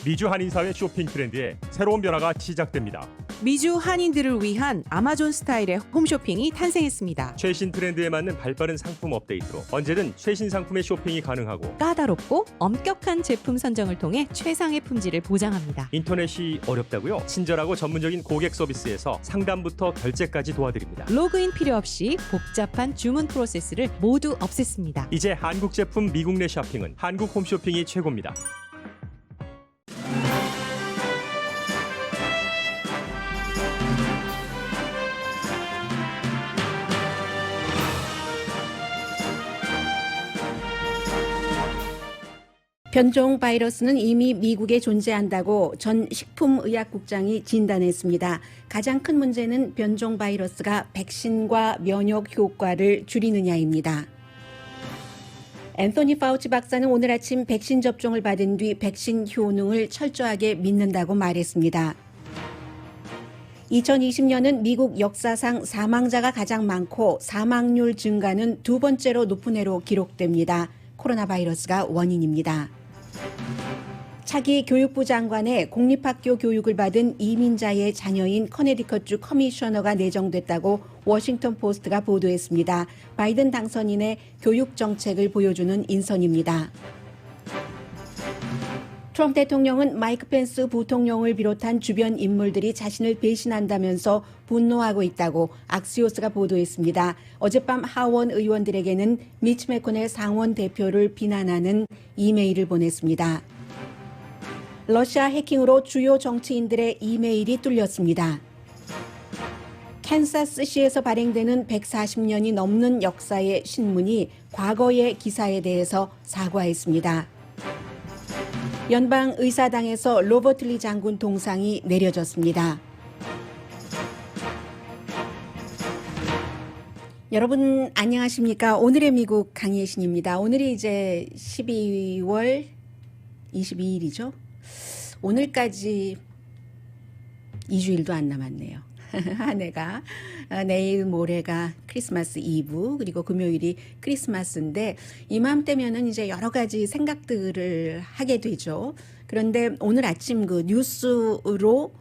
미주 한인사회 쇼핑 트렌드에 새로운 변화가 시작됩니다. 미주 한인들을 위한 아마존 스타일의 홈쇼핑이 탄생했습니다. 최신 트렌드에 맞는 발빠른 상품 업데이트로 언제든 최신 상품의 쇼핑이 가능하고 까다롭고 엄격한 제품 선정을 통해 최상의 품질을 보장합니다. 인터넷이 어렵다고요? 친절하고 전문적인 고객 서비스에서 상담부터 결제까지 도와드립니다. 로그인 필요 없이 복잡한 주문 프로세스를 모두 없앴습니다. 이제 한국 제품 미국 내 쇼핑은 한국 홈쇼핑이 최고입니다. 변종 바이러스는 이미 미국에 존재한다고 전 식품의약국장이 진단했습니다. 가장 큰 문제는 변종 바이러스가 백신과 면역 효과를 줄이느냐입니다. 앤서니 파우치 박사는 오늘 아침 백신 접종을 받은 뒤 백신 효능을 철저하게 믿는다고 말했습니다. 2020년은 미국 역사상 사망자가 가장 많고 사망률 증가는 두 번째로 높은 해로 기록됩니다. 코로나 바이러스가 원인입니다. 차기 교육부 장관의 공립학교 교육을 받은 이민자의 자녀인 커네디컷주 커미셔너가 내정됐다고 워싱턴 포스트가 보도했습니다. 바이든 당선인의 교육 정책을 보여주는 인선입니다. 트럼프 대통령은 마이크 펜스 부통령을 비롯한 주변 인물들이 자신을 배신한다면서 분노하고 있다고 악시오스가 보도했습니다. 어젯밤 하원 의원들에게는 미치 매코넬 상원 대표를 비난하는 이메일을 보냈습니다. 러시아 해킹으로 주요 정치인들의 이메일이 뚫렸습니다. 캔사스시에서 발행되는 140년이 넘는 역사의 신문이 과거의 기사에 대해서 사과했습니다. 연방의사당에서 로버트 리 장군 동상이 내려졌습니다. 여러분 안녕하십니까? 오늘의 미국 강희애 신입니다. 오늘이 이제 12월 22일이죠. 오늘까지 2주일도 안 남았네요. 한 해가 내일 모레가 크리스마스 이브 그리고 금요일이 크리스마스인데 이맘때면은 이제 여러 가지 생각들을 하게 되죠. 그런데 오늘 아침 그 뉴스로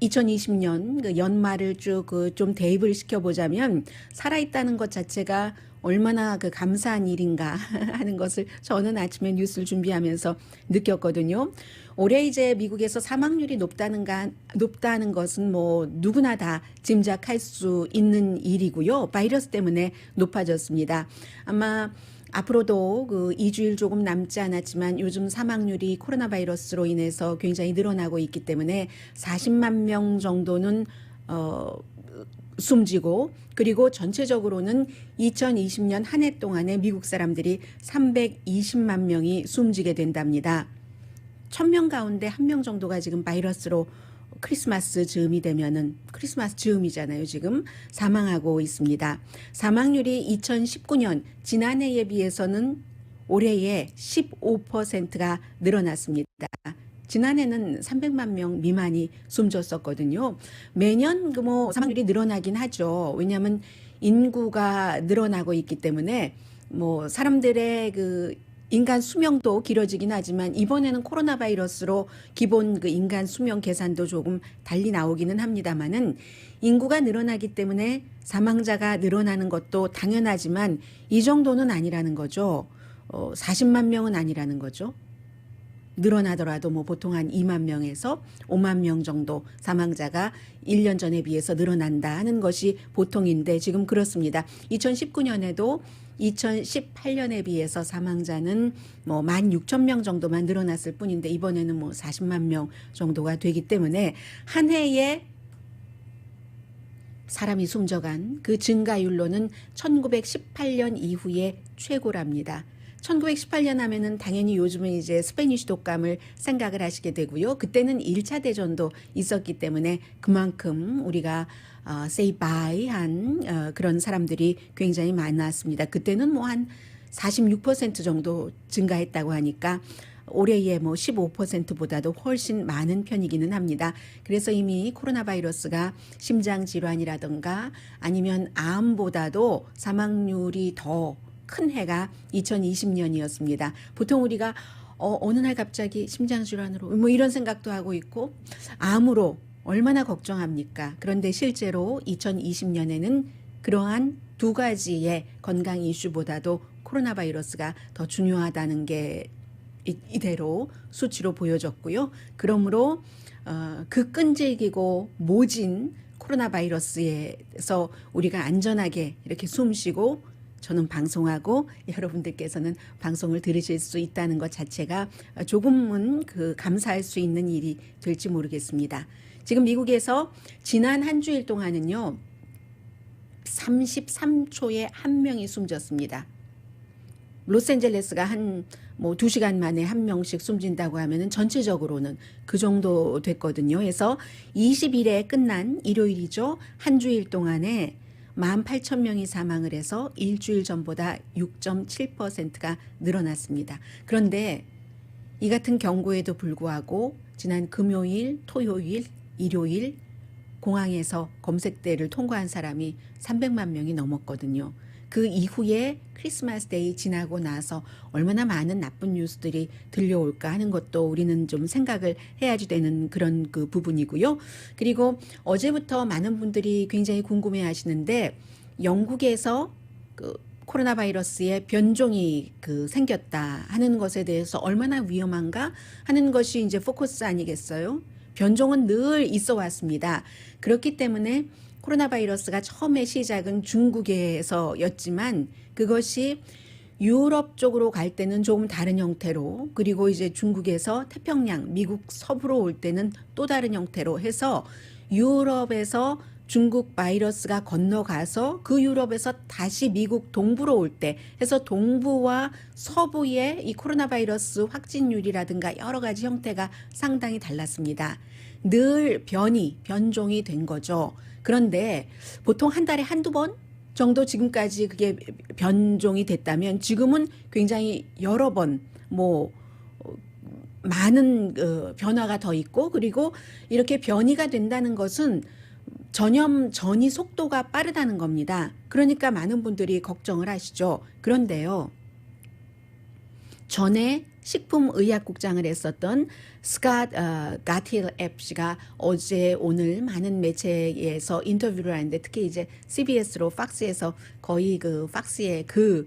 2020년 그 연말을 쭉 좀 대입을 시켜보자면 살아있다는 것 자체가 얼마나 그 감사한 일인가 하는 것을 저는 아침에 뉴스를 준비하면서 느꼈거든요. 올해 이제 미국에서 사망률이 높다는 것은 뭐 누구나 다 짐작할 수 있는 일이고요. 바이러스 때문에 높아졌습니다. 아마 앞으로도 그 2주일 조금 남지 않았지만 요즘 사망률이 코로나 바이러스로 인해서 굉장히 늘어나고 있기 때문에 40만 명 정도는 숨지고 그리고 전체적으로는 2020년 한 해 동안에 미국 사람들이 320만 명이 숨지게 된답니다. 1000명 가운데 1명 정도가 지금 바이러스로 크리스마스 즈음이 되면은 크리스마스 즈음이잖아요. 지금 사망하고 있습니다. 사망률이 2019년 지난해에 비해서는 올해에 15%가 늘어났습니다. 지난해는 300만 명 미만이 숨졌었거든요. 매년 뭐 사망률이 늘어나긴 하죠. 왜냐하면 인구가 늘어나고 있기 때문에 뭐 사람들의 그 인간 수명도 길어지긴 하지만 이번에는 코로나 바이러스로 기본 그 인간 수명 계산도 조금 달리 나오기는 합니다만은 인구가 늘어나기 때문에 사망자가 늘어나는 것도 당연하지만 이 정도는 아니라는 거죠. 40만 명은 아니라는 거죠. 늘어나더라도 뭐 보통 한 2만 명에서 5만 명 정도 사망자가 1년 전에 비해서 늘어난다 하는 것이 보통인데 지금 그렇습니다. 2019년에도 2018년에 비해서 사망자는 뭐 16,000명 정도만 늘어났을 뿐인데 이번에는 뭐 40만 명 정도가 되기 때문에 한 해에 사람이 숨져간 그 증가율로는 1918년 이후에 최고랍니다. 1918년 하면은 당연히 요즘은 이제 스페니쉬 독감을 생각을 하시게 되고요. 그때는 1차 대전도 있었기 때문에 그만큼 우리가 say bye 한 그런 사람들이 굉장히 많았습니다. 그때는 뭐 한 46% 정도 증가했다고 하니까 올해의 뭐 15%보다도 훨씬 많은 편이기는 합니다. 그래서 이미 코로나 바이러스가 심장 질환이라든가 아니면 암보다도 사망률이 더 큰 해가 2020년이었습니다. 보통 우리가 어느 날 갑자기 심장질환으로 뭐 이런 생각도 하고 있고 암으로 얼마나 걱정합니까? 그런데 실제로 2020년에는 그러한 두 가지의 건강 이슈보다도 코로나 바이러스가 더 중요하다는 게 이대로 수치로 보여졌고요. 그러므로 그 끈질기고 모진 코로나 바이러스에서 우리가 안전하게 이렇게 숨 쉬고 저는 방송하고 여러분들께서는 방송을 들으실 수 있다는 것 자체가 조금은 감사할 수 있는 일이 될지 모르겠습니다. 지금 미국에서 지난 한 주일 동안은요, 33초에 한 명이 숨졌습니다. 로스앤젤레스가 한 2시간 만에 한 명씩 숨진다고 하면은 전체적으로는 그 정도 됐거든요. 그래서 20일에 끝난 일요일이죠. 한 주일 동안에 18,000명이 사망을 해서 일주일 전보다 6.7%가 늘어났습니다. 그런데 이 같은 경고에도 불구하고 지난 금요일, 토요일, 일요일 공항에서 검색대를 통과한 사람이 300만 명이 넘었거든요. 그 이후에 크리스마스 데이 지나고 나서 얼마나 많은 나쁜 뉴스들이 들려올까 하는 것도 우리는 좀 생각을 해야지 되는 그런 그 부분이고요. 그리고 어제부터 많은 분들이 굉장히 궁금해 하시는데 영국에서 코로나 바이러스의 변종이 생겼다 하는 것에 대해서 얼마나 위험한가 하는 것이 이제 포커스 아니겠어요? 변종은 늘 있어 왔습니다. 그렇기 때문에 코로나 바이러스가 처음에 시작은 중국에서였지만 그것이 유럽 쪽으로 갈 때는 조금 다른 형태로, 그리고 이제 중국에서 태평양, 미국 서부로 올 때는 또 다른 형태로 해서 유럽에서 중국 바이러스가 건너가서 그 유럽에서 다시 미국 동부로 올 때 해서 동부와 서부의 이 코로나 바이러스 확진율이라든가 여러 가지 형태가 상당히 달랐습니다. 늘 변종이 된 거죠. 그런데 보통 한 달에 한두 번 정도 지금까지 그게 변종이 됐다면 지금은 굉장히 여러 번 많은 변화가 더 있고, 그리고 이렇게 변이가 된다는 것은 전이 속도가 빠르다는 겁니다. 그러니까 많은 분들이 걱정을 하시죠. 그런데요, 전에 식품의약국장을 했었던 스캇 가틸 앱 씨가 어제 오늘 많은 매체에서 인터뷰를 하는데, 특히 이제 CBS로 팍스에서 거의 팍스의 그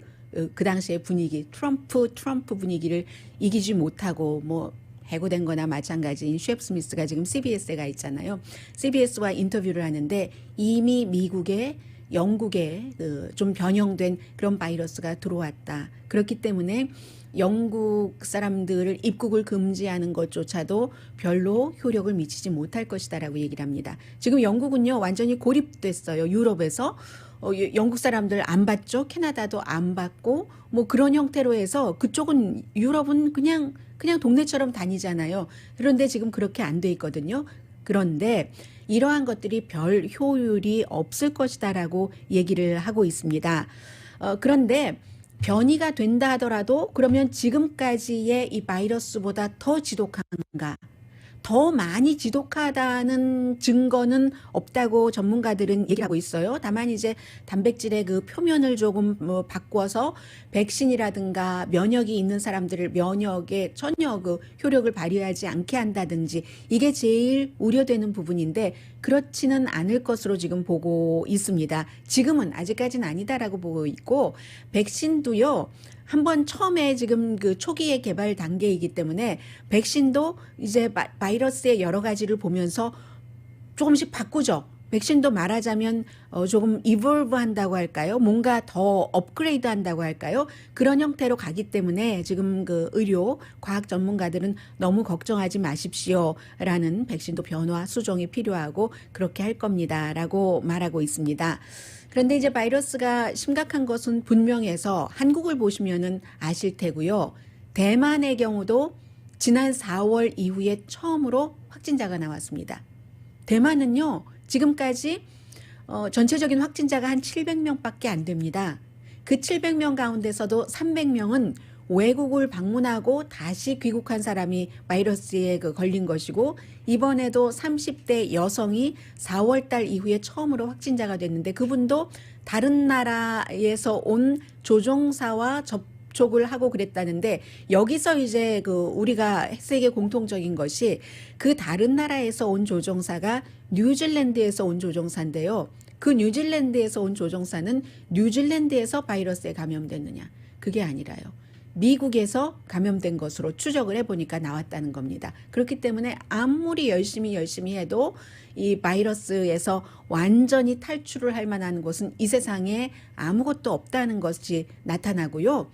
당시의 분위기, 트럼프 분위기를 이기지 못하고 해고된 거나 마찬가지인 셰프 스미스가 지금 CBS에 가 있잖아요. CBS와 인터뷰를 하는데 이미 미국에 영국에 좀 변형된 그런 바이러스가 들어왔다. 그렇기 때문에 영국 사람들을 입국을 금지하는 것조차도 별로 효력을 미치지 못할 것이다라고 얘기를 합니다. 지금 영국은요 완전히 고립됐어요. 유럽에서 영국 사람들 안 받죠. 캐나다도 안 받고 그런 형태로 해서 그쪽은 유럽은 그냥 동네처럼 다니잖아요. 그런데 지금 그렇게 안 돼 있거든요. 그런데 이러한 것들이 별 효율이 없을 것이다라고 얘기를 하고 있습니다. 그런데 변이가 된다 하더라도 그러면 지금까지의 이 바이러스보다 더 지독한가? 더 많이 지독하다는 증거는 없다고 전문가들은 얘기하고 있어요. 다만 이제 단백질의 그 표면을 조금 바꿔서 백신이라든가 면역이 있는 사람들을 면역에 전혀 효력을 발휘하지 않게 한다든지, 이게 제일 우려되는 부분인데 그렇지는 않을 것으로 지금 보고 있습니다. 지금은 아직까지는 아니다라고 보고 있고, 백신도요, 한번 처음에 지금 초기의 개발 단계이기 때문에 백신도 이제 바이러스의 여러 가지를 보면서 조금씩 바꾸죠. 백신도 말하자면 조금 이볼브 한다고 할까요? 뭔가 더 업그레이드 한다고 할까요? 그런 형태로 가기 때문에 지금 의료, 과학 전문가들은 너무 걱정하지 마십시오라는, 백신도 변화, 수정이 필요하고 그렇게 할 겁니다라고 말하고 있습니다. 그런데 이제 바이러스가 심각한 것은 분명해서 한국을 보시면은 아실 테고요. 대만의 경우도 지난 4월 이후에 처음으로 확진자가 나왔습니다. 대만은요, 지금까지 전체적인 확진자가 한 700명밖에 안 됩니다. 그 700명 가운데서도 300명은 외국을 방문하고 다시 귀국한 사람이 바이러스에 걸린 것이고, 이번에도 30대 여성이 4월 달 이후에 처음으로 확진자가 됐는데 그분도 다른 나라에서 온 조종사와 접촉을 하고 그랬다는데 여기서 이제 그 우리가 세계 공통적인 것이 그 다른 나라에서 온 조종사가 뉴질랜드에서 온 조종사인데요. 그 뉴질랜드에서 온 조종사는 뉴질랜드에서 바이러스에 감염됐느냐? 그게 아니라요. 미국에서 감염된 것으로 추적을 해보니까 나왔다는 겁니다. 그렇기 때문에 아무리 열심히 해도 이 바이러스에서 완전히 탈출을 할 만한 곳은 이 세상에 아무것도 없다는 것이 나타나고요.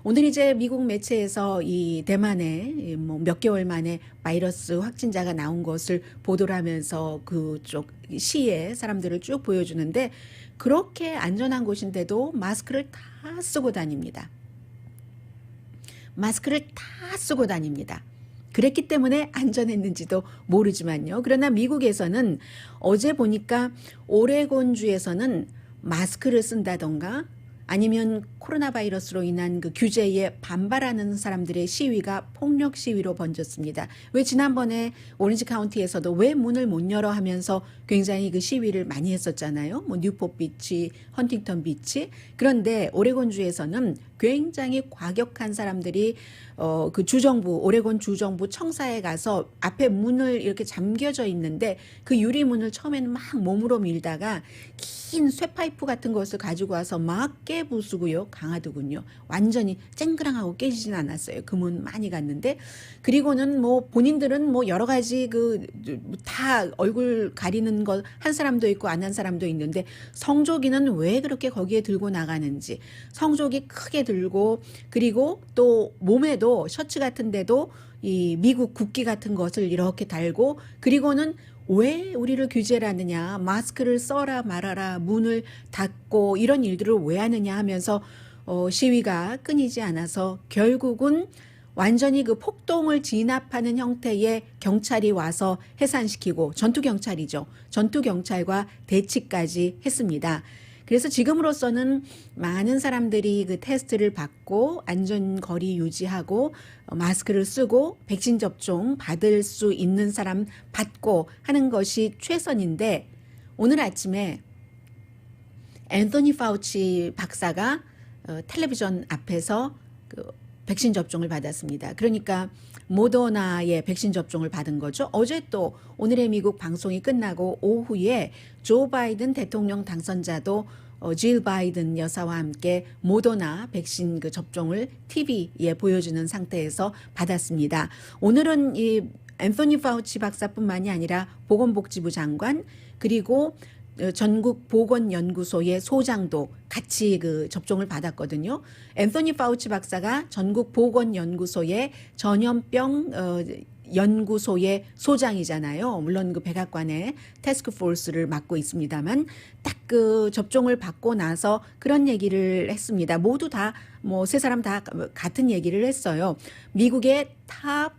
오늘 이제 미국 매체에서 이 대만에 뭐 몇 개월 만에 바이러스 확진자가 나온 것을 보도를 하면서 그쪽 시에 사람들을 쭉 보여주는데 그렇게 안전한 곳인데도 마스크를 다 쓰고 다닙니다. 마스크를 다 쓰고 다닙니다. 그랬기 때문에 안전했는지도 모르지만요. 그러나 미국에서는 어제 보니까 오레곤주에서는 마스크를 쓴다던가 아니면 코로나 바이러스로 인한 그 규제에 반발하는 사람들의 시위가 폭력 시위로 번졌습니다. 왜 지난번에 오렌지 카운티에서도 왜 문을 못 열어 하면서 굉장히 그 시위를 많이 했었잖아요. 뭐 뉴포트 비치, 헌팅턴 비치. 그런데 오레곤주에서는 굉장히 과격한 사람들이 그 주정부, 오레곤 주정부 청사에 가서 앞에 문을 이렇게 잠겨져 있는데 그 유리문을 처음에는 막 몸으로 밀다가 긴 쇠파이프 같은 것을 가지고 와서 막 깨부수고요. 강하더군요. 완전히 쨍그랑하고 깨지진 않았어요. 그 문 많이 갔는데 그리고는 뭐 본인들은 뭐 여러 가지 그 다 얼굴 가리는 것 한 사람도 있고 안 한 사람도 있는데 성조기는 왜 그렇게 거기에 들고 나가는지 성조기 크게 들고 그리고 또 몸에도 셔츠 같은 데도 이 미국 국기 같은 것을 이렇게 달고 그리고는 왜 우리를 규제를 하느냐 마스크를 써라 말아라 문을 닫고 이런 일들을 왜 하느냐 하면서 시위가 끊이지 않아서 결국은 완전히 그 폭동을 진압하는 형태의 경찰이 와서 해산시키고 전투경찰이죠. 전투경찰과 대치까지 했습니다. 그래서 지금으로서는 많은 사람들이 그 테스트를 받고 안전거리 유지하고 마스크를 쓰고 백신 접종 받을 수 있는 사람 받고 하는 것이 최선인데 오늘 아침에 앤토니 파우치 박사가 텔레비전 앞에서 그 백신 접종을 받았습니다. 그러니까 모더나의 백신 접종을 받은 거죠. 어제 또 오늘의 미국 방송이 끝나고 오후에 조 바이든 대통령 당선자도 질 바이든 여사와 함께 모더나 백신 그 접종을 TV에 보여주는 상태에서 받았습니다. 오늘은 이 앤토니 파우치 박사뿐만이 아니라 보건복지부 장관 그리고 전국 보건연구소의 소장도 같이 그 접종을 받았거든요. 앤토니 파우치 박사가 전국 보건연구소의 전염병 연구소의 소장이잖아요. 물론 그 백악관의 태스크포스를 맡고 있습니다만 딱 그 접종을 받고 나서 그런 얘기를 했습니다. 모두 다 뭐 세 사람 다 같은 얘기를 했어요. 미국의 탑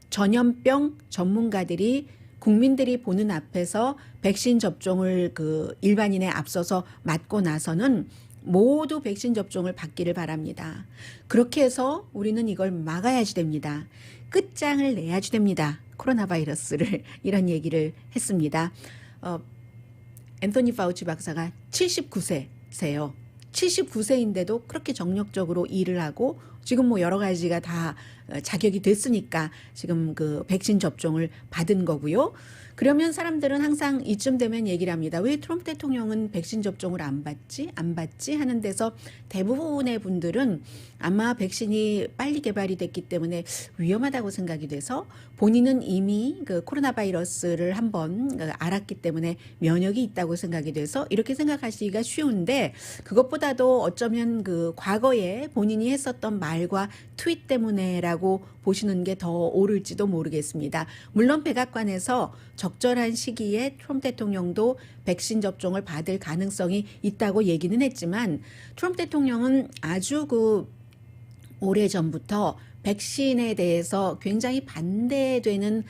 전염병 전문가들이 국민들이 보는 앞에서 백신 접종을 그 일반인에 앞서서 맞고 나서는 모두 백신 접종을 받기를 바랍니다. 그렇게 해서 우리는 이걸 막아야지 됩니다. 끝장을 내야지 됩니다. 코로나 바이러스를 이런 얘기를 했습니다. 앤토니 파우치 박사가 79세세요. 79세인데도 그렇게 정력적으로 일을 하고 지금 뭐 여러 가지가 다 자격이 됐으니까 지금 그 백신 접종을 받은 거고요. 그러면 사람들은 항상 이쯤 되면 얘기를 합니다. 왜 트럼프 대통령은 백신 접종을 안 받지 하는 데서 대부분의 분들은 아마 백신이 빨리 개발이 됐기 때문에 위험하다고 생각이 돼서 본인은 이미 그 코로나 바이러스를 한번 알았기 때문에 면역이 있다고 생각이 돼서 이렇게 생각하시기가 쉬운데 그것보다도 어쩌면 그 과거에 본인이 했었던 말과 트윗 때문에라고 보시는 게 더 옳을지도 모르겠습니다. 물론 백악관에서 적절한 시기에 트럼프 대통령도 백신 접종을 받을 가능성이 있다고 얘기는 했지만 트럼프 대통령은 아주 그 오래전부터 백신에 대해서 굉장히 반대되는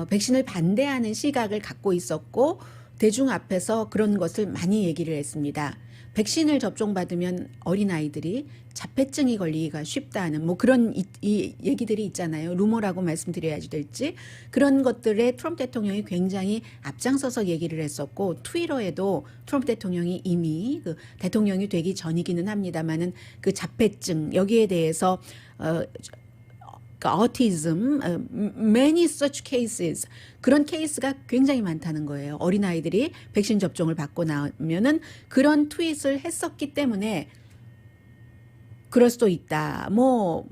백신을 반대하는 시각을 갖고 있었고 대중 앞에서 그런 것을 많이 얘기를 했습니다. 백신을 접종받으면 어린아이들이 자폐증이 걸리기가 쉽다는 뭐 그런 이 얘기들이 있잖아요. 루머라고 말씀드려야지 될지. 그런 것들에 트럼프 대통령이 굉장히 앞장서서 얘기를 했었고 트위터에도 트럼프 대통령이 이미 그 대통령이 되기 전이기는 합니다만은 그 자폐증 여기에 대해서 autism, many such cases 그런 케이스가 굉장히 많다는 거예요. 어린아이들이 백신 접종을 받고 나면은 그런 트윗을 했었기 때문에 그럴 수도 있다. 뭐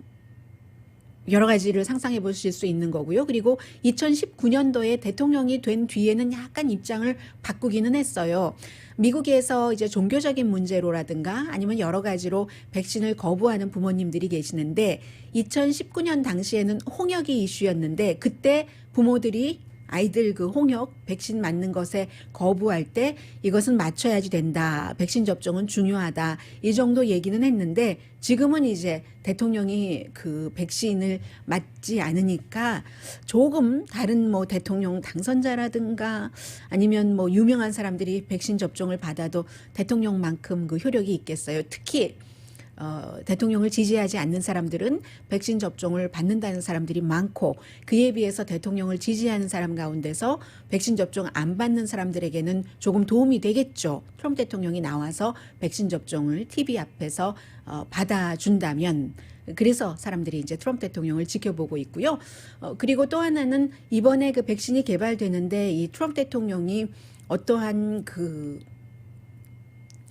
여러 가지를 상상해 보실 수 있는 거고요. 그리고 2019년도에 대통령이 된 뒤에는 약간 입장을 바꾸기는 했어요. 미국에서 이제 종교적인 문제로라든가 아니면 여러 가지로 백신을 거부하는 부모님들이 계시는데 2019년 당시에는 홍역이 이슈였는데 그때 부모들이 아이들 그 홍역 백신 맞는 것에 거부할 때 이것은 맞춰야지 된다. 백신 접종은 중요하다. 이 정도 얘기는 했는데 지금은 이제 대통령이 그 백신을 맞지 않으니까 조금 다른 뭐 대통령 당선자라든가 아니면 뭐 유명한 사람들이 백신 접종을 받아도 대통령만큼 그 효력이 있겠어요. 특히 대통령을 지지하지 않는 사람들은 백신 접종을 받는다는 사람들이 많고 그에 비해서 대통령을 지지하는 사람 가운데서 백신 접종 안 받는 사람들에게는 조금 도움이 되겠죠. 트럼프 대통령이 나와서 백신 접종을 TV 앞에서 받아준다면 그래서 사람들이 이제 트럼프 대통령을 지켜보고 있고요. 그리고 또 하나는 이번에 그 백신이 개발되는데 이 트럼프 대통령이 어떠한 그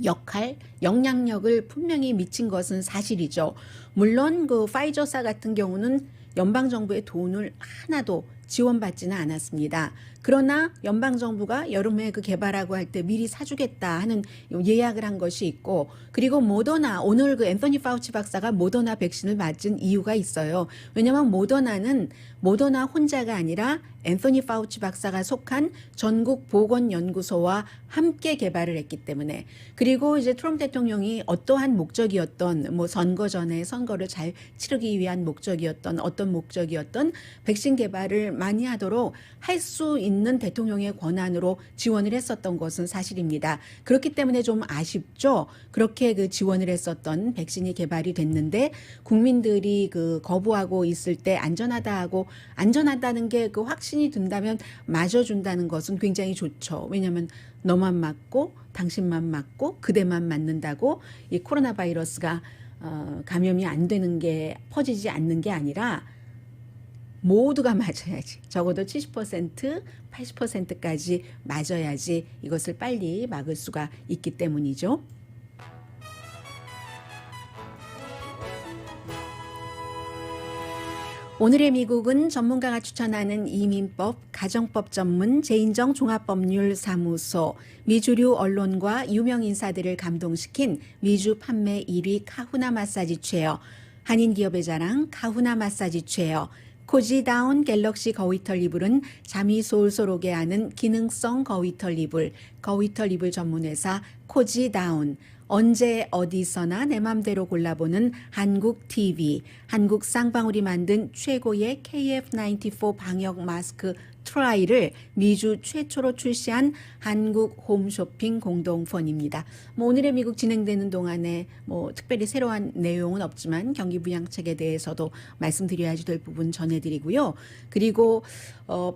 역할, 영향력을 분명히 미친 것은 사실이죠. 물론 그 파이저사 같은 경우는 연방정부의 돈을 하나도 지원받지는 않았습니다. 그러나 연방정부가 여름에 그 개발하고 할 때 미리 사주겠다 하는 예약을 한 것이 있고 그리고 모더나 오늘 그 앤서니 파우치 박사가 모더나 백신을 맞은 이유가 있어요. 왜냐하면 모더나는 모더나 혼자가 아니라 앤서니 파우치 박사가 속한 전국 보건연구소와 함께 개발을 했기 때문에 그리고 이제 트럼프 대통령이 어떠한 목적이었던 뭐 선거 전에 선거를 잘 치르기 위한 목적이었던 어떤 목적이었던 백신 개발을 많이 하도록 할 수 있는 대통령의 권한으로 지원을 했었던 것은 사실입니다. 그렇기 때문에 좀 아쉽죠. 그렇게 그 지원을 했었던 백신이 개발이 됐는데 국민들이 그 거부하고 있을 때 안전하다 하고 안전하다는 게 그 확신이 든다면 맞아준다는 것은 굉장히 좋죠. 왜냐하면 너만 맞고 당신만 맞고 그대만 맞는다고 이 코로나 바이러스가 감염이 안 되는 게 퍼지지 않는 게 아니라 모두가 맞아야지. 적어도 70%, 80%까지 맞아야지 이것을 빨리 막을 수가 있기 때문이죠. 오늘의 미국은 전문가가 추천하는 이민법, 가정법 전문 제인정 종합법률사무소, 미주류 언론과 유명 인사들을 감동시킨 미주 판매 1위 카후나 마사지 체어, 한인 기업의 자랑 카후나 마사지 체어, 코지다운 갤럭시 거위털 이불은 잠이 솔솔 오게 하는 기능성 거위털 이불, 거위털 이불 전문회사 코지다운, 언제 어디서나 내 맘대로 골라보는 한국 TV, 한국 쌍방울이 만든 최고의 KF94 방역 마스크 트라이를 미주 최초로 출시한 한국 홈쇼핑 공동펀입니다. 뭐 오늘의 미국 진행되는 동안에 뭐 특별히 새로운 내용은 없지만 경기 부양책에 대해서도 말씀드려야지 될 부분 전해드리고요. 그리고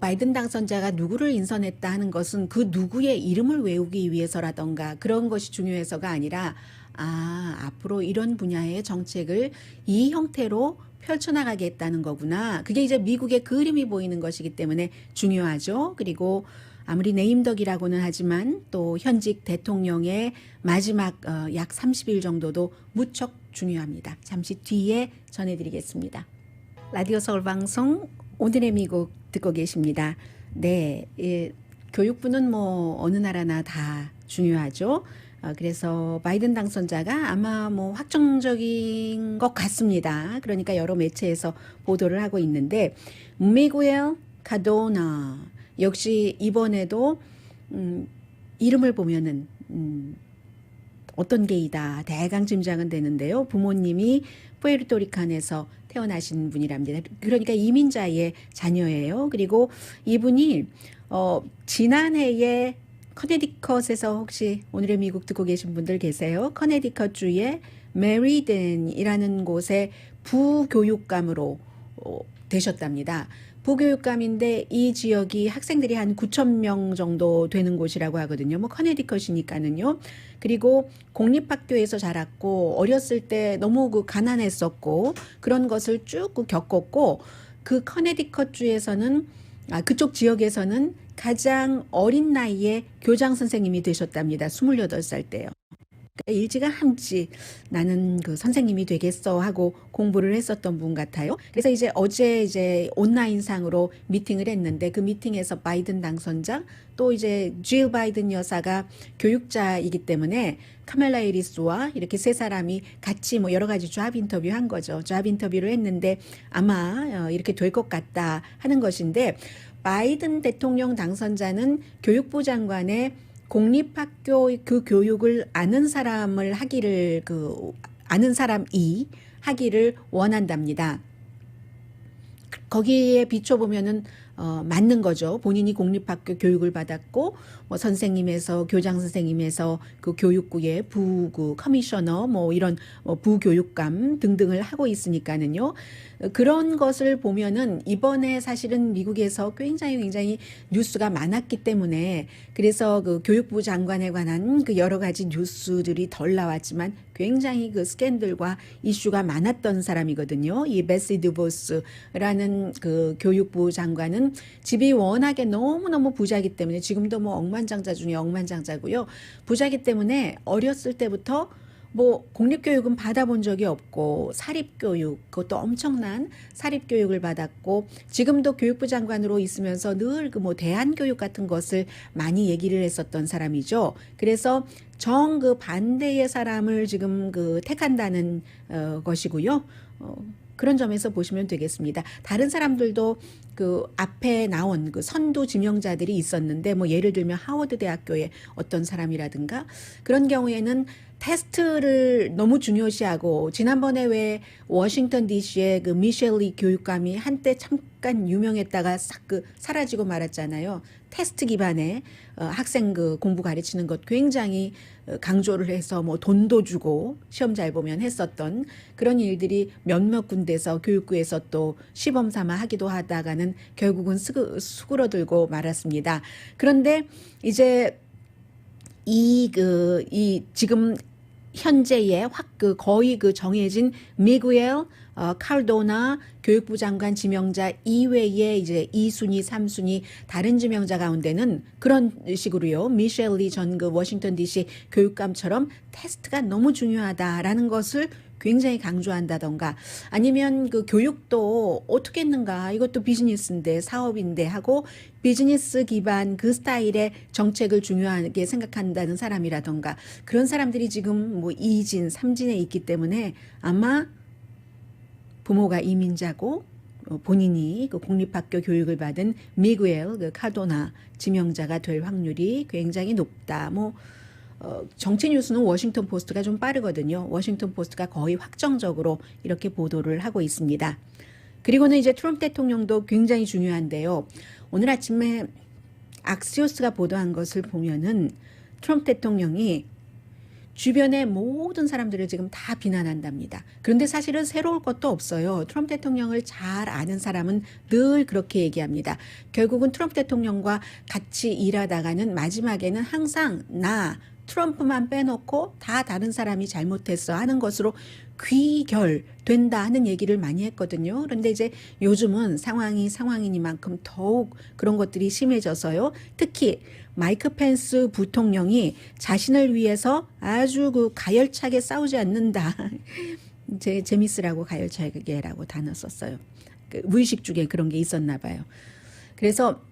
바이든 당선자가 누구를 인선했다 하는 것은 그 누구의 이름을 외우기 위해서라던가 그런 것이 중요해서가 아니라 앞으로 이런 분야의 정책을 이 형태로 펼쳐나가겠다는 거구나. 그게 이제 미국의 그림이 보이는 것이기 때문에 중요하죠. 그리고 아무리 네임덕이라고는 하지만 또 현직 대통령의 마지막 약 30일 정도도 무척 중요합니다. 잠시 뒤에 전해드리겠습니다. 라디오 서울 방송 오늘의 미국 듣고 계십니다. 네, 교육부는 뭐 어느 나라나 다 중요하죠. 그래서 바이든 당선자가 아마 뭐 확정적인 것 같습니다. 그러니까 여러 매체에서 보도를 하고 있는데 미구엘 카도나 역시 이번에도 이름을 보면은 어떤 게이다 대강 짐작은 되는데요. 부모님이 푸에르토리칸에서 태어나신 분이랍니다. 그러니까 이민자의 자녀예요. 그리고 이분이 지난해에 커네디컷에서 혹시 오늘의 미국 듣고 계신 분들 계세요? 커네디컷 주의 메리덴이라는 곳에 부교육감으로 되셨답니다. 부교육감인데 이 지역이 학생들이 한 9천 명 정도 되는 곳이라고 하거든요. 뭐 커네디컷이니까는요. 그리고 공립학교에서 자랐고 어렸을 때 너무 그 가난했었고 그런 것을 쭉 겪었고 그 커네디컷 주에서는 그쪽 지역에서는 가장 어린 나이에 교장 선생님이 되셨답니다. 28살 때요. 일찌감치 나는 그 선생님이 되겠어 하고 공부를 했었던 분 같아요. 그래서 이제 어제 이제 온라인상으로 미팅을 했는데 그 미팅에서 바이든 당선자 또 이제 질 바이든 여사가 교육자이기 때문에 카멜라 해리스와 이렇게 세 사람이 같이 뭐 여러 가지 잡 인터뷰 한 거죠. 잡 인터뷰를 했는데 아마 이렇게 될 것 같다 하는 것인데 바이든 대통령 당선자는 교육부 장관의 공립학교 그 교육을 아는 사람을 하기를 아는 사람이 하기를 원한답니다. 거기에 비춰보면은 맞는 거죠. 본인이 공립학교 교육을 받았고 뭐 선생님에서 교장 선생님에서 그 교육부의 그 커미셔너 뭐 이런 부교육감 등등을 하고 있으니까는요. 그런 것을 보면은 이번에 사실은 미국에서 굉장히 뉴스가 많았기 때문에 그래서 그 교육부 장관에 관한 그 여러 가지 뉴스들이 덜 나왔지만 굉장히 그 스캔들과 이슈가 많았던 사람이거든요. 이 베시 드보스라는 그 교육부 장관은 집이 워낙에 너무너무 부자이기 때문에 지금도 뭐 억만장자 중에 억만장자고요. 부자이기 때문에 어렸을 때부터 뭐 공립교육은 받아본 적이 없고 사립교육 그것도 엄청난 사립교육을 받았고 지금도 교육부 장관으로 있으면서 늘 그 뭐 대안교육 같은 것을 많이 얘기를 했었던 사람이죠. 그래서 정 그 반대의 사람을 지금 그 택한다는 것이고요. 그런 점에서 보시면 되겠습니다. 다른 사람들도 그 앞에 나온 그 선두 지명자들이 있었는데 뭐 예를 들면 하워드 대학교의 어떤 사람이라든가 그런 경우에는 테스트를 너무 중요시하고 지난번에 왜 워싱턴 DC의 그 미셸 리 교육감이 한때 잠깐 유명했다가 싹 그 사라지고 말았잖아요. 테스트 기반의 학생 그 공부 가르치는 것 굉장히 강조를 해서 뭐 돈도 주고 시험 잘 보면 했었던 그런 일들이 몇몇 군데서 교육부에서 또 시범 삼아 하기도 하다가는 결국은 수그러들고 말았습니다. 그런데 이제 이 지금 현재의 거의 그 정해진 미구엘 칼도나 교육부 장관 지명자 이외에 이제 2순위, 3순위 다른 지명자 가운데는 그런 식으로요. 미셸 리 전 그 워싱턴 DC 교육감처럼 테스트가 너무 중요하다라는 것을 굉장히 강조한다던가 아니면 그 교육도 어떻게 했는가 이것도 비즈니스인데 사업인데 하고 비즈니스 기반 그 스타일의 정책을 중요하게 생각한다는 사람이라던가 그런 사람들이 지금 뭐 2진, 3진에 있기 때문에 아마 부모가 이민자고 본인이 그 공립학교 교육을 받은 미구엘 그 카도나 지명자가 될 확률이 굉장히 높다. 뭐 정치 뉴스는 워싱턴 포스트가 좀 빠르거든요. 워싱턴 포스트가 거의 확정적으로 이렇게 보도를 하고 있습니다. 그리고는 이제 트럼프 대통령도 굉장히 중요한데요. 오늘 아침에 악시오스가 보도한 것을 보면은 트럼프 대통령이 주변의 모든 사람들을 지금 다 비난한답니다. 그런데 사실은 새로울 것도 없어요. 트럼프 대통령을 잘 아는 사람은 늘 그렇게 얘기합니다. 결국은 트럼프 대통령과 같이 일하다가는 마지막에는 항상 트럼프만 빼놓고 다 다른 사람이 잘못했어 하는 것으로 귀결된다 하는 얘기를 많이 했거든요. 그런데 이제 요즘은 상황이니만큼 더욱 그런 것들이 심해져서요. 특히 마이크 펜스 부통령이 자신을 위해서 아주 그 가열차게 싸우지 않는다. 재밌으라고 가열차게라고 단어 썼어요. 그 무의식 중에 그런 게 있었나 봐요. 그래서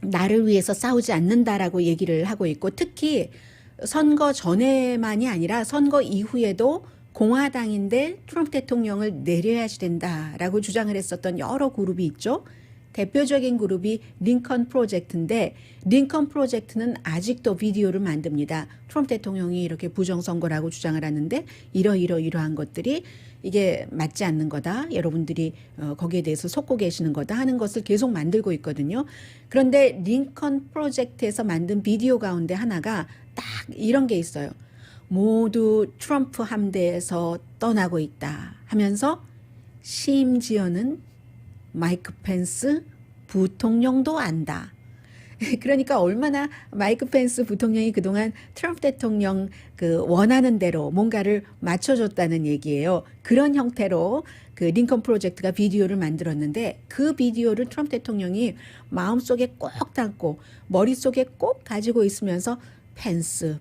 나를 위해서 싸우지 않는다라고 얘기를 하고 있고 특히 선거 전에만이 아니라 선거 이후에도 공화당인데 트럼프 대통령을 내려야 된다라고 주장을 했었던 여러 그룹이 있죠. 대표적인 그룹이 링컨 프로젝트인데 링컨 프로젝트는 아직도 비디오를 만듭니다. 트럼프 대통령이 이렇게 부정선거라고 주장을 하는데 이러한 것들이 이게 맞지 않는 거다. 여러분들이 거기에 대해서 속고 계시는 거다 하는 것을 계속 만들고 있거든요. 그런데 링컨 프로젝트에서 만든 비디오 가운데 하나가 딱 이런 게 있어요. 모두 트럼프 함대에서 떠나고 있다 하면서 심지어는 마이크 펜스 부통령도 안다. 그러니까 얼마나 마이크 펜스 부통령이 그동안 트럼프 대통령 그 원하는 대로 뭔가를 맞춰줬다는 얘기예요. 그런 형태로 그 링컨 프로젝트가 비디오를 만들었는데 그 비디오를 트럼프 대통령이 마음속에 꼭 담고 머릿속에 꼭 가지고 있으면서 펜스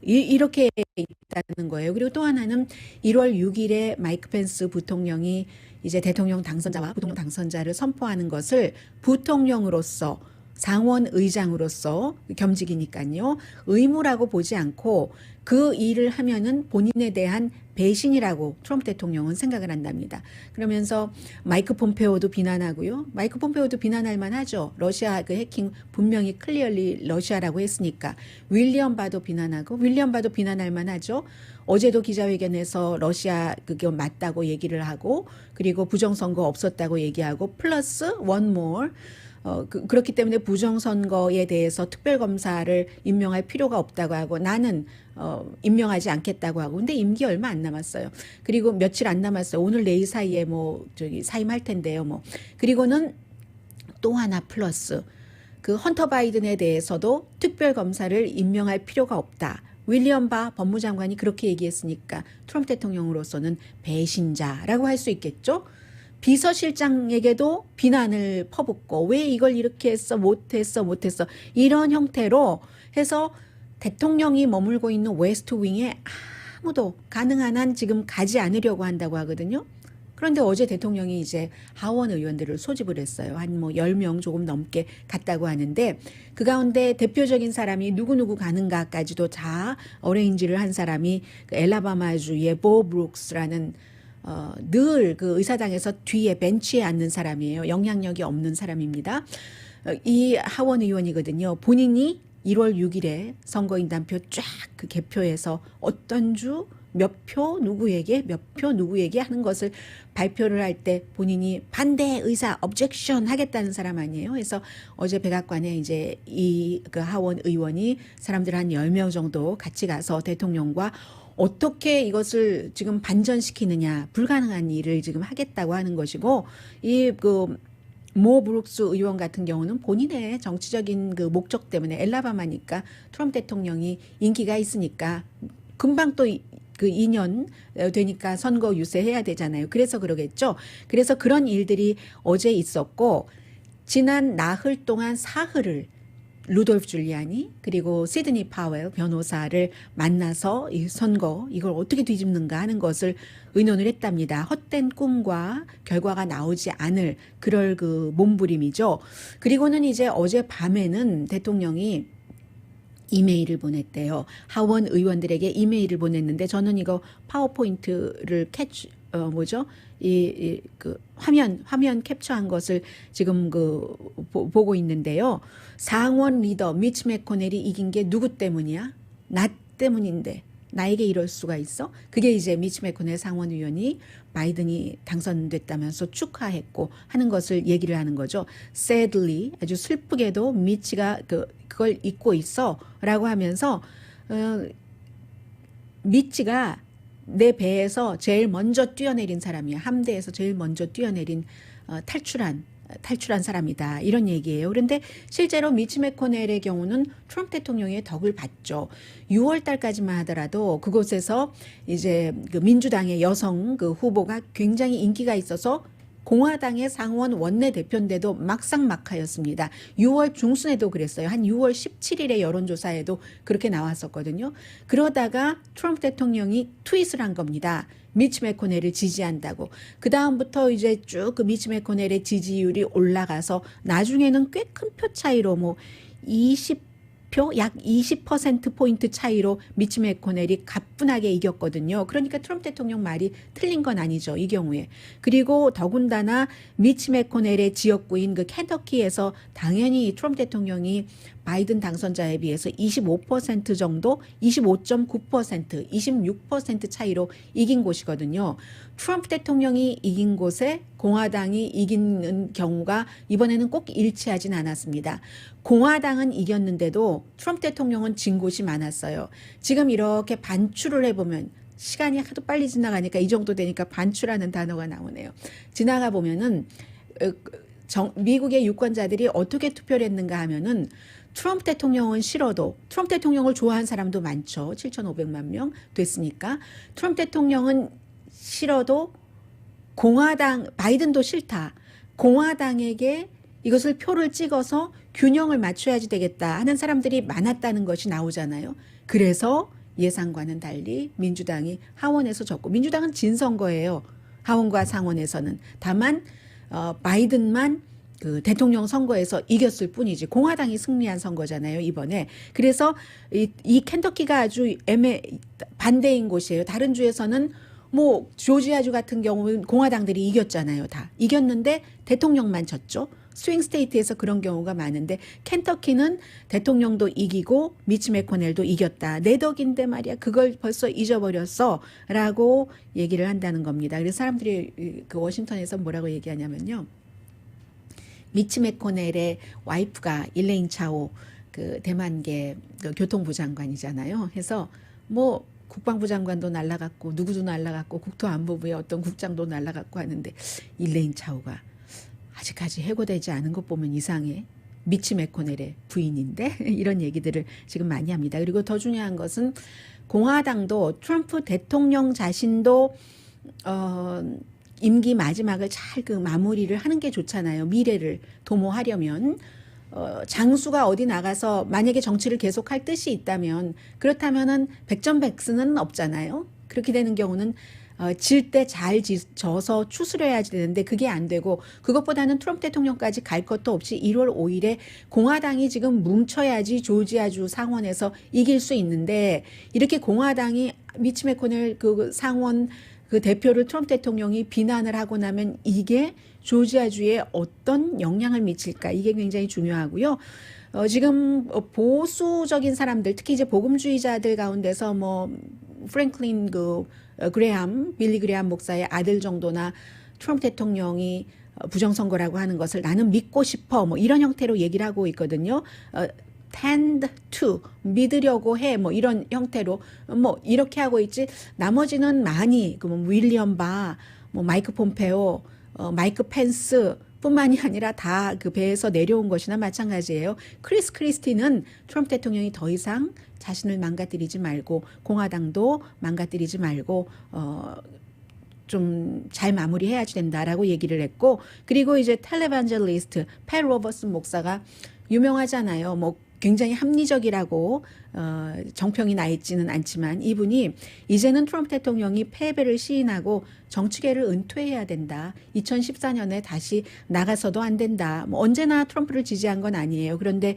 이렇게 있다는 거예요. 그리고 또 하나는 1월 6일에 마이크 펜스 부통령이 이제 대통령 당선자와 부통령 당선자를 선포하는 것을 부통령으로서 상원 의장으로서 겸직이니까요. 의무라고 보지 않고 그 일을 하면은 본인에 대한 배신이라고 트럼프 대통령은 생각을 한답니다. 그러면서 마이크 폼페오도 비난하고요. 마이크 폼페오도 비난할 만하죠. 러시아 그 해킹 분명히 클리어리 러시아라고 했으니까. 윌리엄 바도 비난하고 윌리엄 바도 비난할 만하죠. 어제도 기자회견에서 러시아 그게 맞다고 얘기를 하고 그리고 부정선거 없었다고 얘기하고 플러스 one more 그렇기 때문에 부정선거에 대해서 특별검사를 임명할 필요가 없다고 하고 나는 임명하지 않겠다고 하고 근데 임기 얼마 안 남았어요. 그리고 며칠 안 남았어요. 오늘 내일 사이에 뭐 저기 사임할 텐데요. 뭐 그리고는 또 하나 플러스 그 헌터 바이든에 대해서도 특별검사를 임명할 필요가 없다. 윌리엄 바 법무장관이 그렇게 얘기했으니까 트럼프 대통령으로서는 배신자라고 할 수 있겠죠. 비서실장에게도 비난을 퍼붓고 왜 이걸 이렇게 했어 못했어 이런 형태로 해서 대통령이 머물고 있는 웨스트 윙에 아무도 가능한 한 지금 가지 않으려고 한다고 하거든요. 그런데 어제 대통령이 이제 하원 의원들을 소집을 했어요. 한 뭐 10명 조금 넘게 갔다고 하는데 그 가운데 대표적인 사람이 누구누구 가는가까지도 다 어레인지를 한 사람이 그 엘라바마주의 보 브룩스라는 늘 그 의사당에서 뒤에 벤치에 앉는 사람이에요. 영향력이 없는 사람입니다. 이 하원 의원이거든요. 본인이 1월 6일에 선거인단표 쫙 그 개표해서 어떤 주 몇 표 누구에게 몇 표 누구에게 하는 것을 발표를 할 때 본인이 반대 의사 objection 하겠다는 사람 아니에요. 그래서 어제 백악관에 이제 이 그 하원 의원이 사람들 한 10명 정도 같이 가서 대통령과 어떻게 이것을 지금 반전시키느냐 불가능한 일을 지금 하겠다고 하는 것이고 이 그 모 브룩스 의원 같은 경우는 본인의 정치적인 그 목적 때문에 엘라바마니까 트럼프 대통령이 인기가 있으니까 금방 또 그 2년 되니까 선거 유세해야 되잖아요. 그래서 그러겠죠. 그래서 그런 일들이 어제 있었고 지난 나흘 동안 사흘을 루돌프 줄리아니 그리고 시드니 파웰 변호사를 만나서 이 선거 이걸 어떻게 뒤집는가 하는 것을 의논을 했답니다. 헛된 꿈과 결과가 나오지 않을 그럴 그 몸부림이죠. 그리고는 이제 어제 밤에는 대통령이 이메일을 보냈대요. 하원 의원들에게 이메일을 보냈는데 저는 이거 파워포인트를 그 화면 캡처한 것을 지금 그 보고 있는데요. 상원 리더 미치 매코넬이 이긴 게 누구 때문이야? 나 때문인데 나에게 이럴 수가 있어? 그게 이제 미치 매코넬 상원 의원이 바이든이 당선됐다면서 축하했고 하는 것을 얘기를 하는 거죠. Sadly 아주 슬프게도 미치가 그걸 잊고 있어라고 하면서 미치가 내 배에서 제일 먼저 뛰어내린 사람이야. 함대에서 제일 먼저 뛰어내린 탈출한 사람이다. 이런 얘기예요. 그런데 실제로 미치 매코넬의 경우는 트럼프 대통령의 덕을 봤죠. 6월 달까지만 하더라도 그곳에서 이제 그 민주당의 여성 그 후보가 굉장히 인기가 있어서 공화당의 상원 원내대표인데도 막상막하였습니다. 6월 중순에도 그랬어요. 한 6월 17일에 여론조사에도 그렇게 나왔었거든요. 그러다가 트럼프 대통령이 트윗을 한 겁니다. 미치 매코넬을 지지한다고. 그 다음부터 이제 쭉 그 미치 매코넬의 지지율이 올라가서 나중에는 꽤 큰 표 차이로 뭐 20 표 약 20%포인트 차이로 미치 매코넬이 가뿐하게 이겼거든요. 그러니까 트럼프 대통령 말이 틀린 건 아니죠. 이 경우에. 그리고 더군다나 미치 매코넬의 지역구인 그 켄터키에서 당연히 트럼프 대통령이 바이든 당선자에 비해서 25% 정도, 25.9%, 26% 차이로 이긴 곳이거든요. 트럼프 대통령이 이긴 곳에 공화당이 이기는 경우가 이번에는 꼭 일치하진 않았습니다. 공화당은 이겼는데도 트럼프 대통령은 진 곳이 많았어요. 지금 이렇게 반출을 해보면 시간이 하도 빨리 지나가니까 이 정도 되니까 반출하는 단어가 나오네요. 지나가 보면은 미국의 유권자들이 어떻게 투표를 했는가 하면은 트럼프 대통령은 싫어도 트럼프 대통령을 좋아하는 사람도 많죠. 7,500만 명 됐으니까. 트럼프 대통령은 싫어도 바이든도 싫다. 공화당에게 이것을 표를 찍어서 균형을 맞춰야지 되겠다 하는 사람들이 많았다는 것이 나오잖아요. 그래서 예상과는 달리 민주당이 하원에서 졌고, 민주당은 진 선거예요. 하원과 상원에서는. 다만 바이든만 그 대통령 선거에서 이겼을 뿐이지 공화당이 승리한 선거잖아요, 이번에. 그래서 이 켄터키가 아주 반대인 곳이에요. 다른 주에서는 뭐 조지아주 같은 경우는 공화당들이 이겼잖아요. 다 이겼는데 대통령만 졌죠. 스윙 스테이트에서 그런 경우가 많은데 켄터키는 대통령도 이기고 미치 매코넬도 이겼다. 내 덕인데 말이야. 그걸 벌써 잊어버렸어 라고 얘기를 한다는 겁니다. 그래서 사람들이 그 워싱턴에서 뭐라고 얘기하냐면요. 미치 매코넬의 와이프가 일레인 차오 그 대만계 그 교통부 장관이잖아요. 해서 뭐 국방부 장관도 날라갔고 누구도 날라갔고 국토안보부의 어떤 국장도 날라갔고 하는데 일레인 차오가 아직까지 해고되지 않은 것 보면 이상해. 미치 매코넬의 부인인데 이런 얘기들을 지금 많이 합니다. 그리고 더 중요한 것은 공화당도 트럼프 대통령 자신도 임기 마지막을 잘 그 마무리를 하는 게 좋잖아요. 미래를 도모하려면. 장수가 어디 나가서 만약에 정치를 계속할 뜻이 있다면 그렇다면은 백전백승은 없잖아요. 그렇게 되는 경우는 질 때 잘 져서 추스려야지 되는데 그게 안 되고 그것보다는 트럼프 대통령까지 갈 것도 없이 1월 5일에 공화당이 지금 뭉쳐야지 조지아주 상원에서 이길 수 있는데 이렇게 공화당이 미치 매코넬 그 상원 그 대표를 트럼프 대통령이 비난을 하고 나면 이게 조지아주에 어떤 영향을 미칠까 이게 굉장히 중요하고요. 지금 보수적인 사람들 특히 이제 복음주의자들 가운데서 뭐 프랭클린 빌리 그레함 목사의 아들 정도나 트럼프 대통령이 부정선거라고 하는 것을 나는 믿고 싶어 뭐 이런 형태로 얘기를 하고 있거든요. tend to 믿으려고 해 뭐 이런 형태로 뭐 이렇게 하고 있지 나머지는 많이 그 뭐 윌리엄 바, 뭐 마이크 폼페오, 마이크 펜스 뿐만이 아니라 다 그 배에서 내려온 것이나 마찬가지예요. 크리스 크리스티는 트럼프 대통령이 더 이상 자신을 망가뜨리지 말고 공화당도 망가뜨리지 말고 좀 잘 마무리해야지 된다라고 얘기를 했고 그리고 이제 텔레반젤리스트 팻 로버슨 목사가 유명하잖아요. 뭐 굉장히 합리적이라고 정평이 나 있지는 않지만 이분이 이제는 트럼프 대통령이 패배를 시인하고 정치계를 은퇴해야 된다. 2014년에 다시 나가서도 안 된다. 뭐 언제나 트럼프를 지지한 건 아니에요. 그런데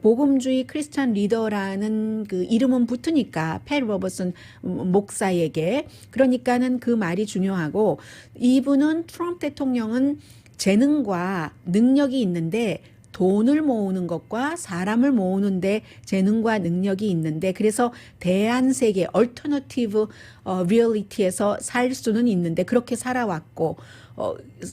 복음주의 크리스찬 리더라는 그 이름은 붙으니까 팻 로버슨 목사에게 그러니까는 그 말이 중요하고 이분은 트럼프 대통령은 재능과 능력이 있는데 돈을 모으는 것과 사람을 모으는데 재능과 능력이 있는데 그래서 대한세계 얼터너티브 리얼리티에서 살 수는 있는데 그렇게 살아왔고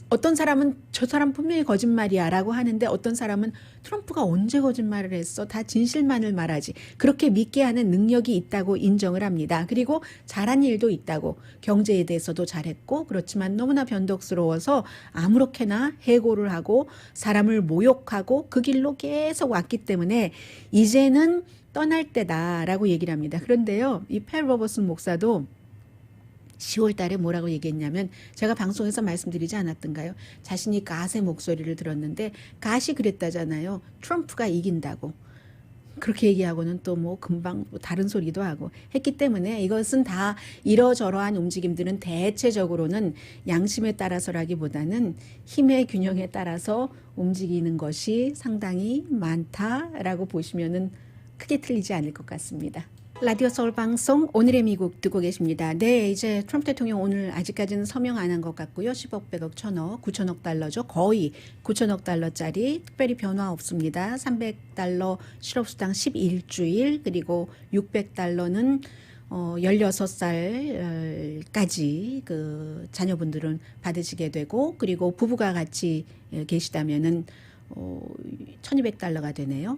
어떤 사람은 저 사람 분명히 거짓말이야 라고 하는데 어떤 사람은 트럼프가 언제 거짓말을 했어? 다 진실만을 말하지. 그렇게 믿게 하는 능력이 있다고 인정을 합니다. 그리고 잘한 일도 있다고 경제에 대해서도 잘했고 그렇지만 너무나 변덕스러워서 아무렇게나 해고를 하고 사람을 모욕하고 그 길로 계속 왔기 때문에 이제는 떠날 때다라고 얘기를 합니다. 그런데요. 이 팻 로버슨 목사도 10월 달에 뭐라고 얘기했냐면 제가 방송에서 말씀드리지 않았던가요? 자신이 갓의 목소리를 들었는데 갓이 그랬다잖아요. 트럼프가 이긴다고. 그렇게 얘기하고는 또 뭐 금방 다른 소리도 하고 했기 때문에 이것은 다 이러저러한 움직임들은 대체적으로는 양심에 따라서라기보다는 힘의 균형에 따라서 움직이는 것이 상당히 많다라고 보시면은 크게 틀리지 않을 것 같습니다. 라디오 서울 방송 오늘의 미국 듣고 계십니다. 네, 이제 트럼프 대통령 오늘 아직까지는 서명 안 한 것 같고요. 10억, 100억, 1000억, 9천억 달러죠. 거의 9천억 달러짜리 특별히 변화 없습니다. 300달러 실업수당 11주일 그리고 600달러는 16살까지 그 자녀분들은 받으시게 되고 그리고 부부가 같이 계시다면은 1200달러가 되네요.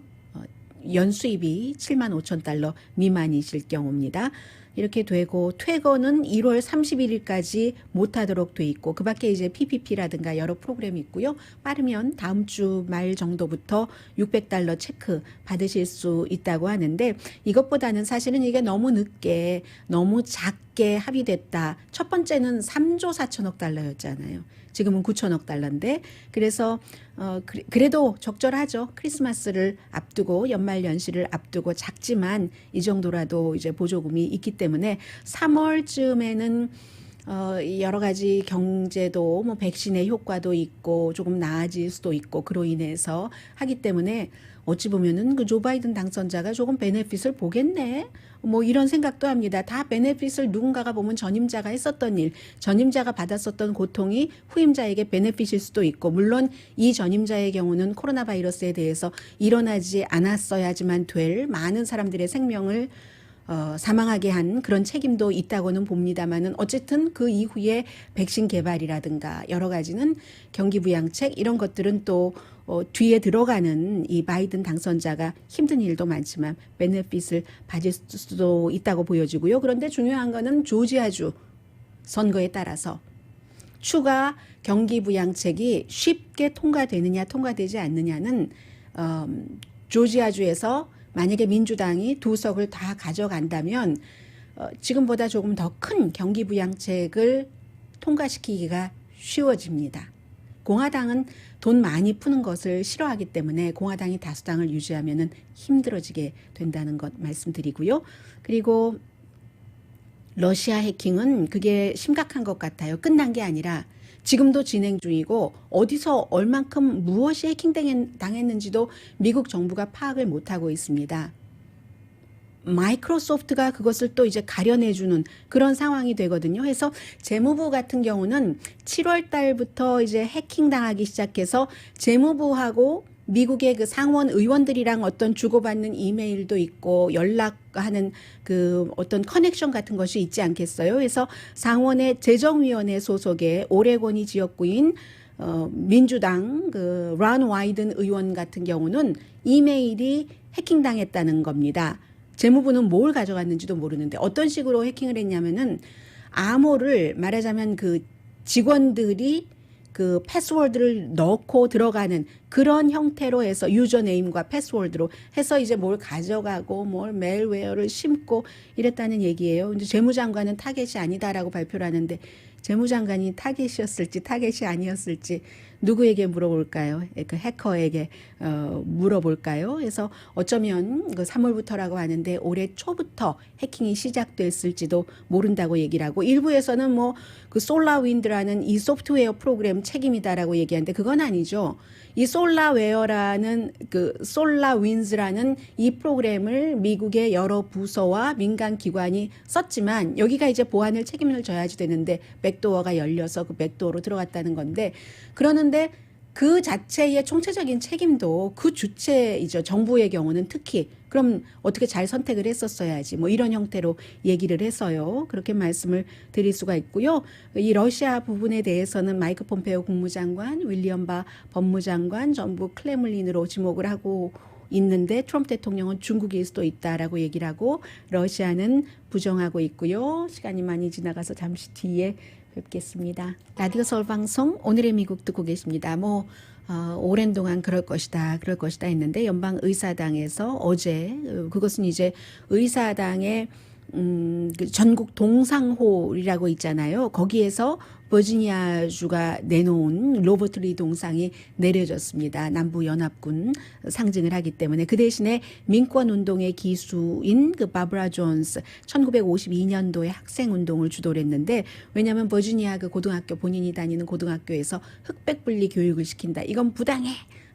연수입이 7만 5천 달러 미만이실 경우입니다. 이렇게 되고 퇴거는 1월 31일까지 못하도록 돼 있고 그 밖에 이제 PPP라든가 여러 프로그램이 있고요. 빠르면 다음 주 말 정도부터 600달러 체크 받으실 수 있다고 하는데 이것보다는 사실은 이게 너무 늦게 너무 작게 합의됐다. 첫 번째는 3조 4천억 달러였잖아요. 지금은 9천억 달러인데 그래서 그래도 적절하죠. 크리스마스를 앞두고 연말 연시를 앞두고 작지만 이 정도라도 이제 보조금이 있기 때문에 3월쯤에는 여러 가지 경제도 뭐 백신의 효과도 있고 조금 나아질 수도 있고 그로 인해서 하기 때문에 어찌 보면은 그 조 바이든 당선자가 조금 베네핏을 보겠네. 뭐 이런 생각도 합니다. 다 베네핏을 누군가가 보면 전임자가 했었던 일, 전임자가 받았었던 고통이 후임자에게 베네핏일 수도 있고 물론 이 전임자의 경우는 코로나 바이러스에 대해서 일어나지 않았어야지만 될 많은 사람들의 생명을 사망하게 한 그런 책임도 있다고는 봅니다만은 어쨌든 그 이후에 백신 개발이라든가 여러 가지는 경기부양책 이런 것들은 또 뒤에 들어가는 이 바이든 당선자가 힘든 일도 많지만 베네핏을 받을 수도 있다고 보여지고요. 그런데 중요한 거는 조지아주 선거에 따라서 추가 경기부양책이 쉽게 통과되느냐 통과되지 않느냐는 조지아주에서 만약에 민주당이 2석을 다 가져간다면 지금보다 조금 더 큰 경기부양책을 통과시키기가 쉬워집니다. 공화당은 돈 많이 푸는 것을 싫어하기 때문에 공화당이 다수당을 유지하면 힘들어지게 된다는 것 말씀드리고요. 그리고 러시아 해킹은 그게 심각한 것 같아요. 끝난 게 아니라 지금도 진행 중이고 어디서 얼만큼 무엇이 해킹당했는지도 미국 정부가 파악을 못하고 있습니다. 마이크로소프트가 그것을 또 이제 가려내주는 그런 상황이 되거든요. 그래서 재무부 같은 경우는 7월 달부터 이제 해킹당하기 시작해서 재무부하고 미국의 그 상원 의원들이랑 어떤 주고받는 이메일도 있고 연락하는 그 어떤 커넥션 같은 것이 있지 않겠어요? 그래서 상원의 재정위원회 소속의 오레곤이 지역구인 민주당 그 런 와이든 의원 같은 경우는 이메일이 해킹당했다는 겁니다. 재무부는 뭘 가져갔는지도 모르는데 어떤 식으로 해킹을 했냐면은 암호를 말하자면 그 직원들이 그 패스워드를 넣고 들어가는 그런 형태로 해서 유저네임과 패스워드로 해서 이제 뭘 가져가고 뭘 멜웨어를 심고 이랬다는 얘기예요. 이제 재무장관은 타겟이 아니다라고 발표를 하는데 재무장관이 타겟이었을지 타겟이 아니었을지 누구에게 물어볼까요? 그 해커에게 물어볼까요? 그래서 어쩌면 그 3월부터라고 하는데 올해 초부터 해킹이 시작됐을지도 모른다고 얘기를 하고 일부에서는 뭐 그 솔라윈드라는 이 소프트웨어 프로그램 책임이다라고 얘기하는데 그건 아니죠. 이 솔라웨어라는 그 솔라윈즈라는 이 프로그램을 미국의 여러 부서와 민간 기관이 썼지만 여기가 이제 보안을 책임을 져야지 되는데 백도어가 열려서 그 백도어로 들어갔다는 건데 그러는데 그 자체의 총체적인 책임도 그 주체이죠. 정부의 경우는 특히 그럼 어떻게 잘 선택을 했었어야지 뭐 이런 형태로 얘기를 해서요. 그렇게 말씀을 드릴 수가 있고요. 이 러시아 부분에 대해서는 마이크 폼페오 국무장관, 윌리엄 바 법무장관 전부 클레물린으로 지목을 하고 있는데 트럼프 대통령은 중국일 수도 있다라고 얘기를 하고 러시아는 부정하고 있고요. 시간이 많이 지나가서 잠시 뒤에 뵙겠습니다. 라디오 서울 방송 오늘의 미국 듣고 계십니다. 오랜 동안 그럴 것이다 했는데 연방 의사당에서 어제 그것은 이제 의사당의 그 전국 동상홀이라고 있잖아요. 거기에서 버지니아주가 내놓은 로버트 리 동상이 내려졌습니다. 남부 연합군 상징을 하기 때문에 그 대신에 민권 운동의 기수인 그 바브라 존스 1952년도에 학생 운동을 주도를 했는데 왜냐하면 버지니아 그 고등학교 본인이 다니는 고등학교에서 흑백 분리 교육을 시킨다. 이건 부당해.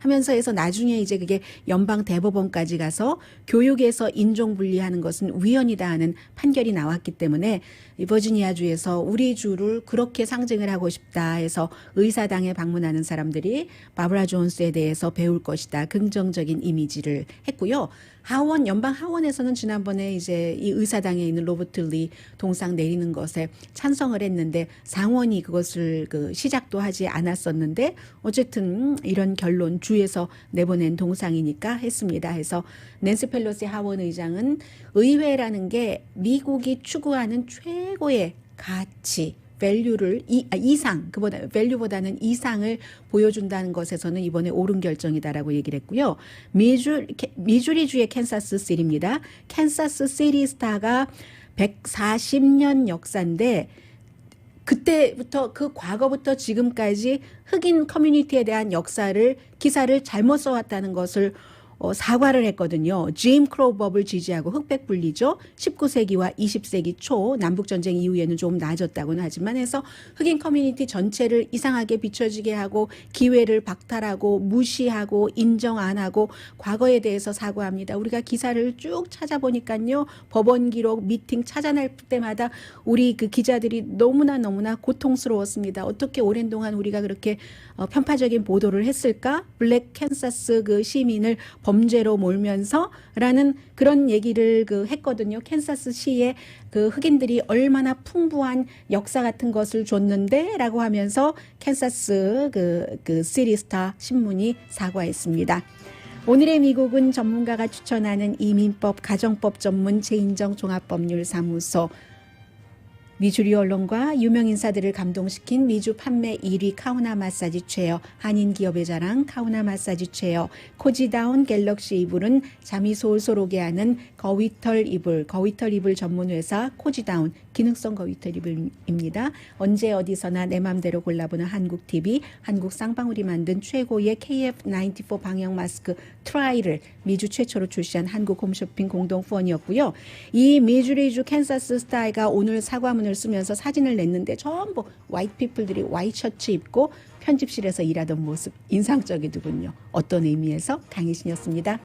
하면서 해서 나중에 이제 그게 연방 대법원까지 가서 교육에서 인종 분리하는 것은 위헌이다 하는 판결이 나왔기 때문에 이 버지니아주에서 우리 주를 그렇게 상징을 하고 싶다 해서 의사당에 방문하는 사람들이 바브라 존스에 대해서 배울 것이다. 긍정적인 이미지를 했고요. 하원, 연방 하원에서는 지난번에 이제 이 의사당에 있는 로버트 리 동상 내리는 것에 찬성을 했는데 상원이 그것을 시작도 하지 않았었는데 어쨌든 이런 결론 주에서 내보낸 동상이니까 했습니다. 해서 낸시 펠로시 하원 의장은 의회라는 게 미국이 추구하는 최고의 가치, 밸류를 이상, 그보다 밸류보다는 이상을 보여준다는 것에서는 이번에 옳은 결정이다라고 얘기를 했고요. 미주리주의 캔사스 시티입니다. 캔사스 시티 스타가 140년 역사인데 그때부터 그 과거부터 지금까지 흑인 커뮤니티에 대한 기사를 잘못 써왔다는 것을 사과를 했거든요. 짐 크로우 법을 지지하고 흑백 분리죠. 19세기와 20세기 초 남북전쟁 이후에는 좀 나아졌다고는 하지만 해서 흑인 커뮤니티 전체를 이상하게 비춰지게 하고 기회를 박탈하고 무시하고 인정 안 하고 과거에 대해서 사과합니다. 우리가 기사를 쭉 찾아보니까요. 법원 기록, 미팅 찾아낼 때마다 우리 그 기자들이 너무나 고통스러웠습니다. 어떻게 오랜 동안 우리가 그렇게 편파적인 보도를 했을까? 블랙 캔사스 그 시민을 범죄로 몰면서라는 그런 얘기를 했거든요. 캔사스 시에 그 흑인들이 얼마나 풍부한 역사 같은 것을 줬는데라고 하면서 캔사스 그 시리스타 신문이 사과했습니다. 오늘의 미국은 전문가가 추천하는 이민법, 가정법 전문 최인정 종합법률사무소 미주리 언론과 유명 인사들을 감동시킨 미주 판매 1위 카우나 마사지 체어, 한인 기업의 자랑 카우나 마사지 체어, 코지다운 갤럭시 이불은 잠이 솔솔 오게 하는 거위털 이불 전문 회사 코지다운 기능성 거위털 이불입니다. 언제 어디서나 내 맘대로 골라보는 한국 TV, 한국 쌍방울이 만든 최고의 KF94 방역 마스크 트라이를 미주 최초로 출시한 한국 홈쇼핑 공동 후원이었고요. 이 미주리주 캔사스 스타일가 오늘 사과문을 쓰면서 사진을 냈는데 전부 화이트 피플들이 화이트 셔츠 입고 편집실에서 일하던 모습 인상적이더군요. 어떤 의미에서 강희신이었습니다.